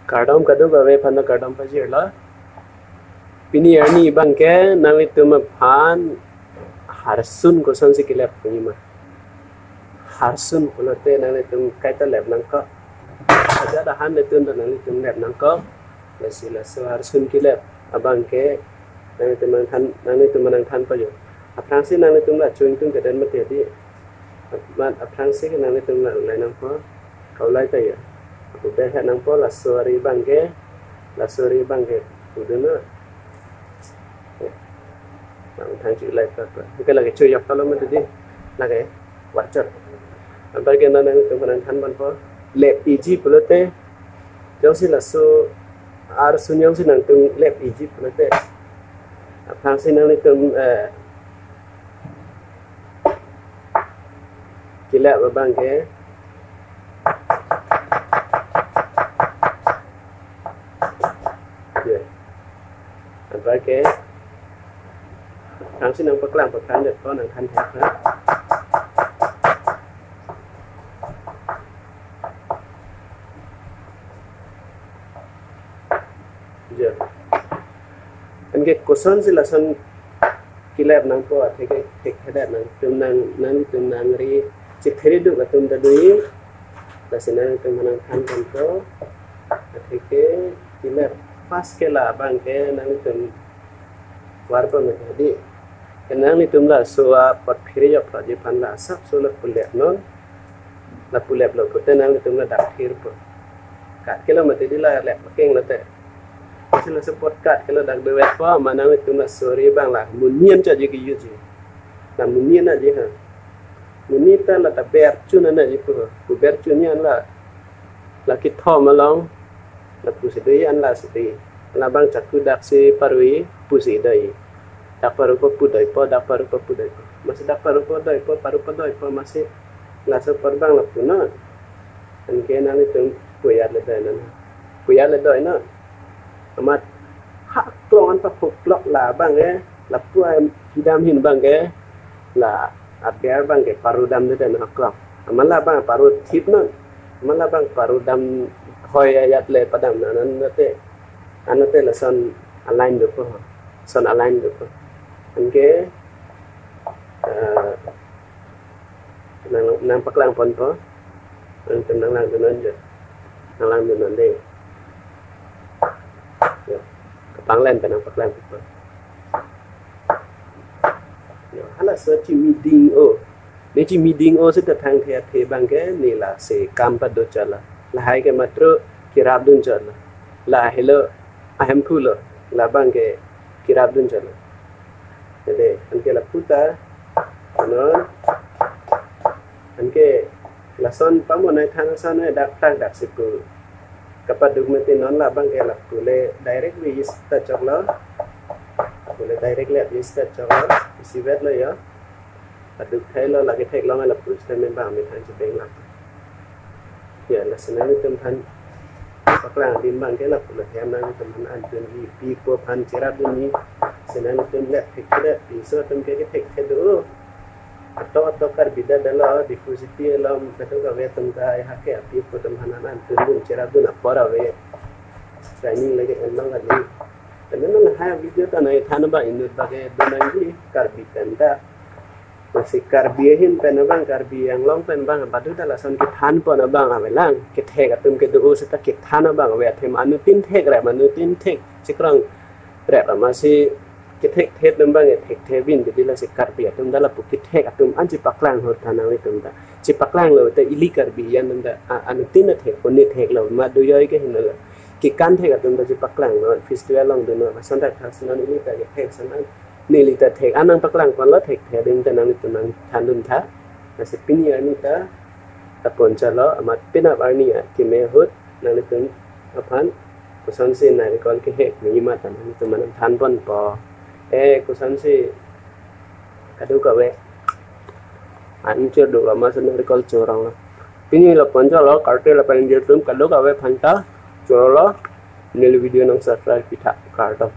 Cardom kadu gawe phana cardom pajirla pini erni bangke nang ituma phan harsun kosan sikilap kunima harsun kulote nang itum kaita lab nang ka ada dahan itun nang itum lab nang ka lasila so harsun kilap abangke nang itum nang than pajo aprangsi nang itum la chung tung kadan mate di man aprangsi nang itum la lai nang ko kaulai ta ya aku behat nang po la sori bangke uduna nang thang chữ lại ka cái là cái chơi dọc kalau mình thì là cái wajar bagi nang itum nang than ban po lep iji pulote jauh si la so ar sunyong si nang tung lep iji pulote aprang si nang itum kila babangke cái thằng sinh năng bậc làm bậc khán được có năng khăn thép hết giờ anh cái kosan sih lasan kilap nang po thì cái hedat nang tum nang ri citheri du batum dadui lasan tum nang khăn kan po thì cái kilap pas ke la bang ke nang tum warpa me jadi kenang ni tum la soa pot phiri ya project pan la sab so la pulep non la pulep lo ko tenang ni tum la dak phir po kat ke la mate di la lep keng la te sila support kat ke la dak be wet po manang ni tum la sorry bang la munien cha ji ki yu ji la munien na ji ha munita la ta ber chun na ji ku ber chun yan la ki tho ma long la pusi dei an la siti la bang cakku dak si parui pusi dei dak paru po pudai po dak paru po pudai po masih dak paru po doi po paru po doi po masih la so par bang la puna an ke na ni tum puyat le doi na amat hak klong an pa phok lok la bang la puai hidam hin bang la abiar bang ke paru dam de na klong amala bang paru thip na amala bang paru dam hoi ayat le padam nan nate la son align được không son align được không anh ke nang paklang pon po ang tendang lang tunan je nang lang tunan de kapang len nang paklang po yo hala search meeting ni chi meeting se thang the bang ke ni la se kam pa do chala la hai ke matro kirab dun chala la hello ahem phulo la bang ke kirab dun chala de anke la puta non anke la son pamonai thang son dak tang dak siku kapat dokumenti non la bang ke la pule direct register choklo pule direct le register choklo isi vet lo ya aduk thailo la ke thek lo la pu statement ba mi than chebeng la ya la senang tum than paklang din bang ke la pule hem nang tum than an tun ri pi ko phan chirab ni senang tum le thek de pi so tum ke thek do atau kar bida dala diffusity alam betul ka vetum ka ha ke api ko tum hanan an tun bun chirab na pora we training lagi endang ali tenan ha video ta nai than ba inut ba ke donang ji kar bitanda masih karbihin penabang karbi yang long penabang batu dalam son kithan penabang awelang kithek atum ke do seta kithan abang awe them anutin thek ra manutin thek sikrang rep masih kithek thet nambang thek thebin dila se karbi atum dala pu kithek atum anji paklang hor thanawi tum da si paklang lo te ili karbi yan nda anutin thek poni thek lo ma do yoy ke hinala ki kan thek atum da si paklang lo festival long do no son da thasnan ili ka thek sanan nili ta thek anang paklang kon la thek the ding tanang itu nang thandun tha nasi pini ani ta tapon chalo amat pina barni ki me hut nang itu aphan kusan se nai kon ke hek ni ma tan itu manam than pon po kusan se kadu ka we an chưa được mà sen nai kon chorang la pini la pon chalo karte la pen je tum kadu ka we phanta cholo nili video nang subscribe pitha karto